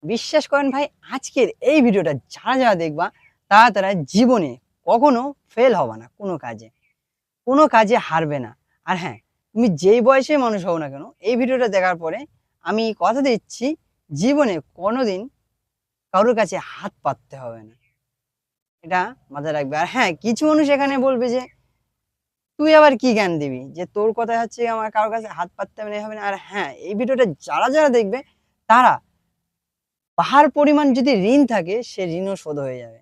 বিশ্বাস করেন ভাই, আজকের এই ভিডিওটা যারা দেখবা তারা জীবনে কখনো ফেল হবে না কোনো কাজে হারবে না। আর হ্যাঁ, তুমি যেই বয়সে মানুষ হও না কেন, এই ভিডিওটা দেখার পরে আমি কথা দিচ্ছি, জীবনে কোনোদিন কারোর কাছে হাত পাততে হবে না। এটা মাথায় রাখবে। আর হ্যাঁ, কিছু মানুষ এখানে বলবে যে, "তুই আবার কি জ্ঞান দিবি? যে তোর কথায় হচ্ছে আমার কারো কাছে হাত পাততে হবে না।" আর হ্যাঁ, এই ভিডিওটা যারা দেখবে তারা পাহাড় পরিমাণ যদি ঋণ থাকে, সে ঋণও শোধ হয়ে যাবে।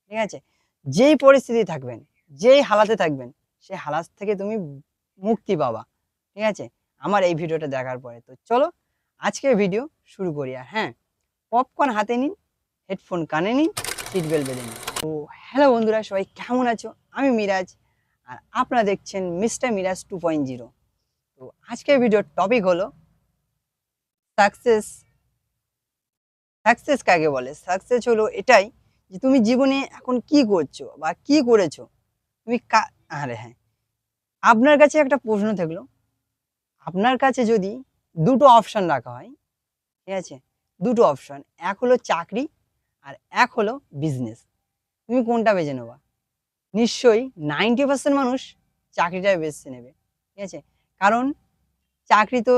ঠিক আছে? যেই পরিস্থিতি থাকবেন, যেই হালাতে থাকবেন, সেই হালাত থেকে তুমি মুক্তি পাবা। ঠিক আছে? আমার এই ভিডিওটা দেখার পরে। তো চলো আজকের ভিডিও শুরু করি। আর হ্যাঁ, পপকর্ন হাতে নিন, হেডফোন কানে নিন, সিট বেল্ট বেঁধে নিন। তো হ্যালো বন্ধুরা, সবাই কেমন আছো? আমি মিরাজ আর আপনারা দেখছেন মিস্টার মিরাজ 2.0। তো আজকের ভিডিওর টপিক হলো সাকসেস। সাকসেস কাকে বলে? সাকসেস হলো এটাই যে তুমি জীবনে এখন কি করছো বা কি করেছো? তুমি আরে হ্যাঁ, আপনার কাছে একটা প্রশ্ন থাকলো। আপনার কাছে যদি ২ টো অপশন রাখা হয়, ঠিক আছে? ২ টো অপশন। এক হলো চাকরি আর এক হলো বিজনেস। তুমি কোনটা বেছে নেবা? নিশ্চয়ই 90% মানুষ চাকরিটাই বেছে নেবে। ঠিক আছে? কারণ চাকরি তো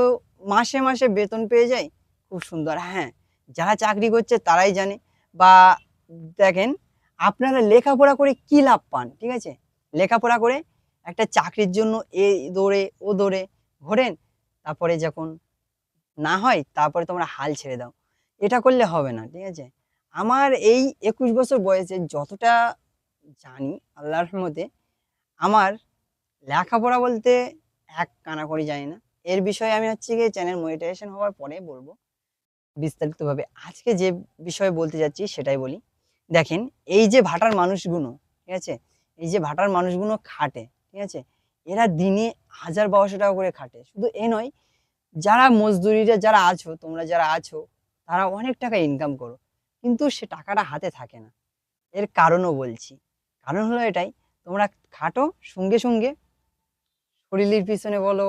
মাসে বেতন পেয়ে যায়। খুব সুন্দর। হ্যাঁ, যারা চাকরি করছে তারাই জানে। বা দেখেন, আপনারা লেখাপড়া করে কি লাভ পান? ঠিক আছে? লেখাপড়া করে একটা চাকরির জন্য দৌড়ে ও দৌড়ে ঘোরেন। তারপরে যখন না হয় তারপরে তোমরা হাল ছেড়ে দাও। এটা করলে হবে না। ঠিক আছে? আমার এই ২১ বছর বয়সে যতটা জানি আল্লাহর রহমতে, আমার লেখাপড়া বলতে এক কানাকড়ি জানি না। এর বিষয়ে আমি হচ্ছে গিয়ে চ্যানেল মনিটাইজেশন হওয়ার পরে বলব বিস্তারিতভাবে। আজকে যে বিষয়ে বলতে যাচ্ছি সেটাই বলি। দেখেন, এই যে ভাটার মানুষগুলো, ঠিক আছে? এই যে ভাটার মানুষগুলো খাটে, ঠিক আছে? এরা দিনে ১,০০০-১,২০০ টাকা করে খাটে। শুধু এ নয়, যারা মজদুরিরা যারা আছো, তোমরা যারা আছো, তারা অনেক টাকা ইনকাম করো। কিন্তু সে টাকাটা হাতে থাকে না। এর কারণও বলছি। কারণ হলো এটাই, তোমরা খাটো সঙ্গে শরীরের পিছনে বলো,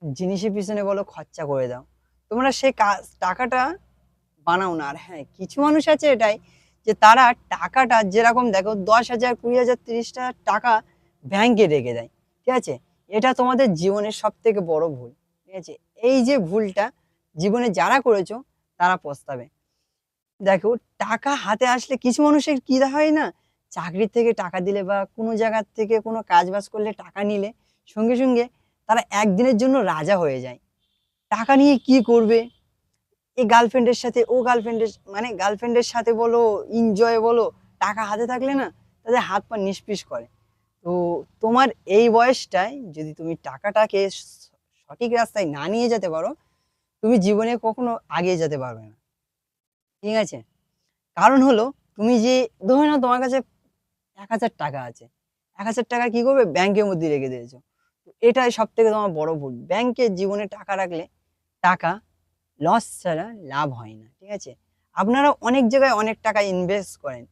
জিনিসের পিছনে বলো খরচা করে দাও। তোমরা সে টাকাটা বানাও না। আর হ্যাঁ, কিছু মানুষ আছে এটাই যে তারা টাকাটা যেরকম দেখো ১০,০০০, ২০,০০০, ৩০,০০০ টাকা ব্যাংকে রেখে দেয়। ঠিক আছে? এটা তোমাদের জীবনের সবথেকে বড় ভুল। ঠিক আছে? এই যে ভুলটা জীবনে যারা করেছো তারা পস্তাবে। দেখো, টাকা হাতে আসলে কিছু মানুষের কি হয় না, চাকরির থেকে টাকা দিলে বা কোনো জায়গার থেকে কোনো কাজ-বাজ করলে টাকা নিলে সঙ্গে তারা একদিনের জন্য রাজা হয়ে যায়। টাকা নিয়ে কি করবে? এই গার্লফ্রেন্ডের সাথে ও গার্লফ্রেন্ডের মানে গার্লফ্রেন্ডের সাথে বলো, এনজয় বলো, টাকা হাতে থাকলে না তাদের হাত পা নিঃস্পৃশ করে। তো তোমার এই বয়সটায় যদি তুমি টাকাটাকে সঠিক রাস্তায় না নিয়ে যেতে পারো, তুমি জীবনে কখনো আগিয়ে যেতে পারবে না। ঠিক আছে? কারণ হলো, তুমি যে ধরে নাও তোমার কাছে ৳১,০০০ আছে। ৳১,০০০ কি করবে? ব্যাংকের মধ্যে রেখে দিয়েছো। তো এটাই সবথেকে তোমার বড় ভুল। ব্যাংকে জীবনে টাকা রাখলে টাকা লস ছাড়া লাভ হয় না। ঠিক আছে? আপনারা অনেক জায়গায় অনেক টাকা ইনভেস্ট করেন।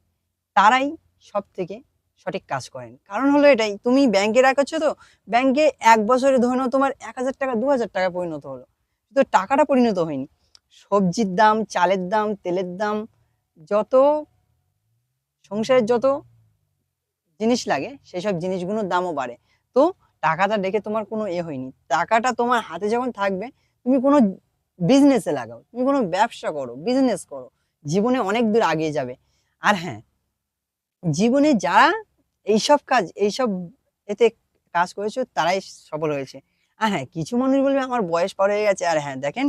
তারাই সবথেকে সঠিক কাজ করেন। কারণ হলো এটাই, তুমি ব্যাংকে রাখাচ্ছ তো, ব্যাংকে ১ বছরে ধরে নাও তোমার ৳১,০০০, ৳২,০০০ পরিণত হলো। কিন্তু টাকাটা পরিণত হয়নি। সবজির দাম, চালের দাম, তেলের দাম, যত সংসারের যত জিনিস লাগে সেসব জিনিসগুলোর দামও বাড়ে। তো টাকাটা দেখে তোমার কোনো হয়নি। টাকাটা তোমার হাতে যখন থাকবে, তুমি কোনো বিজনেসে লাগাও। তুমি কোনো ব্যবসা করো, বিজনেস করো। জীবনে অনেক দূর এগিয়ে যাবে। আর হ্যাঁ, জীবনে যারা এইসব এতে কাজ করেছে তারাই সফল হয়েছে। আর হ্যাঁ, কিছু মানুষ বলবে আমার বয়স পার হয়ে গেছে। আর হ্যাঁ, দেখেন,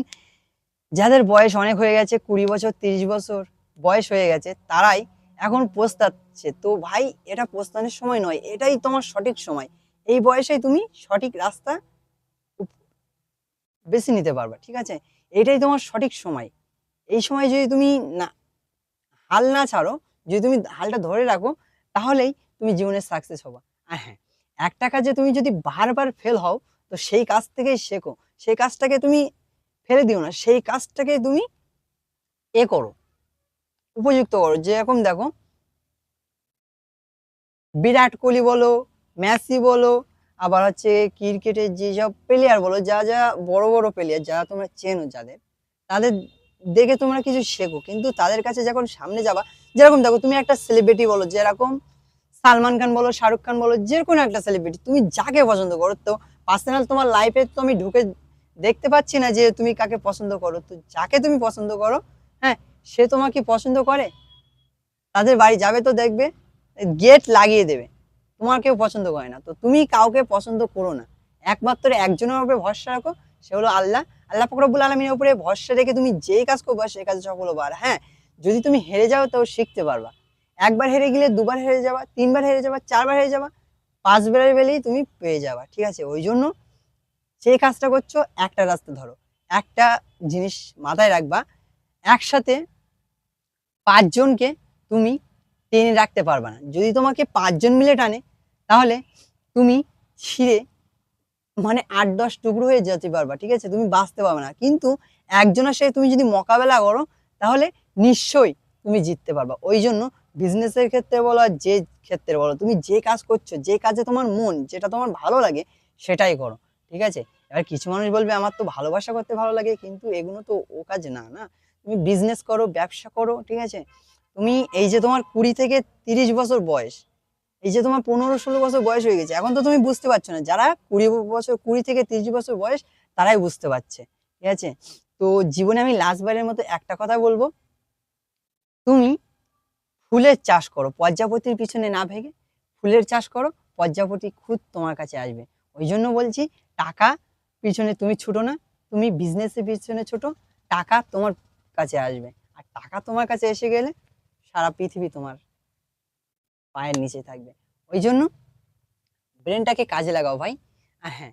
যাদের বয়স অনেক হয়ে গেছে, ২০ বছর, ৩০ বছর বয়স হয়ে গেছে, তারাই এখন পস্তাচ্ছে। তো ভাই, এটা পস্তানোর সময় নয়, এটাই তোমার সঠিক সময়। এই বয়সেই তুমি সঠিক রাস্তা উপ বেছে নিতে পারবা। ঠিক আছে? এটাই তোমার সঠিক সময়। এই সময় যদি তুমি না হাল না ছাড়ো, যদি তুমি হালটা ধরে রাখো, তাহলেই তুমি জীবনে সাকসেস হবা। আর হ্যাঁ, একটা কাজে তুমি যদি বারবার ফেল হও, তো সেই কাজ থেকেই শেখো। সেই কাজটাকে তুমি ফেলে দিও না। সেই কাজটাকে তুমি করো, উপযুক্ত করো। যেরকম দেখো, বিরাট কোহলি বলো, মেসি বলো, আবার হচ্ছে ক্রিকেটের যেসব প্লেয়ার বলো, যা বড় প্লেয়ার যারা তোমরা চেনো যাদের, তাদের দেখে তোমরা কিছু শেখো, কিন্তু তাদের কাছে যখন সামনে যাবা, যেরকম দেখো তুমি একটা সেলিব্রিটি বলো, যেরকম সালমান খান বলো, শাহরুখ খান বলো, যে কোনো একটা সেলিব্রিটি, তুমি যাকে পছন্দ করো, তো পার্সোনাল তোমার লাইফে তো আমি ঢুকে দেখতে পাচ্ছি না যে তুমি কাকে পছন্দ করো। তো যাকে তুমি পছন্দ করো, হ্যাঁ, সে তোমাকে পছন্দ করে, তাদের বাড়ি যাবে তো দেখবে গেট লাগিয়ে দেবে, তোমার কেউ পছন্দ করে না। তো তুমি কাউকে পছন্দ করো না, একমাত্র একজনের উপরে ভরসা রাখো, সে হলো আল্লাহ। আল্লাহ পাক রব্বুল আলামিনের উপরে ভরসা রেখে তুমি যেই কাজ করবা সেই কাজে সফল হবা। আর হ্যাঁ, যদি তুমি হেরে যাও তাও শিখতে পারবা। একবার হেরে গেলে দুবার হেরে যাবা, তিনবার হেরে যাবা, চারবার হেরে যাবা, পাঁচবার বেলেই তুমি পেয়ে যাবা। ঠিক আছে, ওই জন্য সেই কাজটা করছো, একটা রাস্তা ধরো। একটা জিনিস মাথায় রাখবা, একসাথে পাঁচজনকে তুমি টেনে রাখতে পারবা না। যদি তোমাকে পাঁচজন মিলে টানে, তাহলে তুমি ছিঁড়ে মানে ৮-১০ টুকরো হয়ে যেতে পারবা। ঠিক আছে, তুমি বাঁচতে পারবে না। কিন্তু একজনের সাথে তুমি যদি মোকাবেলা করো, তাহলে নিশ্চয়ই তুমি জিততে পারবা। ওই জন্য বিজনেসের ক্ষেত্রে বলো আর যে ক্ষেত্রে বলো, তুমি যে কাজ করছো, যে কাজে তোমার মন, যেটা তোমার ভালো লাগে, সেটাই করো। ঠিক আছে, এবার কিছু মানুষ বলবে আমার তো ভালোবাসা করতে ভালো লাগে, কিন্তু এগুলো তো ও কাজ না। না, তুমি বিজনেস করো, ব্যবসা করো। ঠিক আছে, তুমি এই যে তোমার 20 থেকে 30 বছর বয়স, এই যে তোমার 15-16 বছর বয়স হয়ে গেছে, এখন তো তুমি বুঝতে পারছো না। যারা 20 বছর, 20 থেকে 30 বছর বয়স, তারাই বুঝতে পারছে। ঠিক আছে, তো জীবনে আমি লাস্টবারের মতো একটা কথা বলবো, তুমি ফুলের চাষ করো, প্রজাপতির পিছনে না ভেগে ফুলের চাষ করো, প্রজাপতি খুদ তোমার কাছে আসবে। ওই জন্য বলছি, টাকা পিছনে তুমি ছুটো না, তুমি বিজনেসের পিছনে ছোটো, টাকা তোমার কাছে আসবে। আর টাকা তোমার কাছে এসে গেলে সারা পৃথিবী তোমার পায়ের নিচে থাকবে। ওই জন্য ব্রেনটাকে কাজে লাগাও ভাই। আর হ্যাঁ,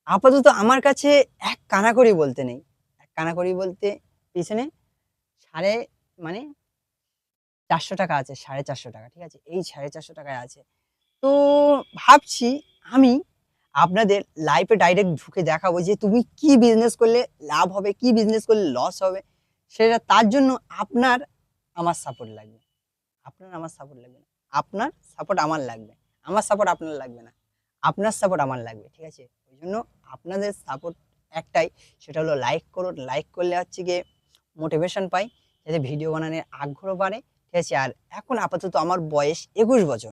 আপাতত আমার কাছে এক কানাকড়ি বলতে নেই। এক কানাকড়ি বলতে পিছনে সাড়ে মানে 400 টাকা আছে, 450 টাকা। ঠিক আছে, এই 450 টাকায় আছে। তো ভাবছি আমি আপনাদের লাইফে ডাইরেক্ট ঢুকে দেখাবো যে তুমি কি বিজনেস করলে লাভ হবে, কি বিজনেস করলে লস হবে। সেটা তার জন্য আপনার আমার সাপোর্ট লাগবে। আপনার আমার সাপোর্ট লাগবে না, আপনার সাপোর্ট আমার লাগবে, আমার সাপোর্ট আপনার লাগবে না, আপনার সাপোর্ট আমার লাগবে। ঠিক আছে, ওই জন্য আপনাদের সাপোর্ট একটাই, সেটা হলো লাইক করুন। লাইক করলে হচ্ছে গিয়ে মোটিভেশন পাই, যাতে ভিডিও বানানোর আগ্রহ বাড়ে। ঠিক আছে, আর এখন আপাতত আমার বয়স 21 বছর।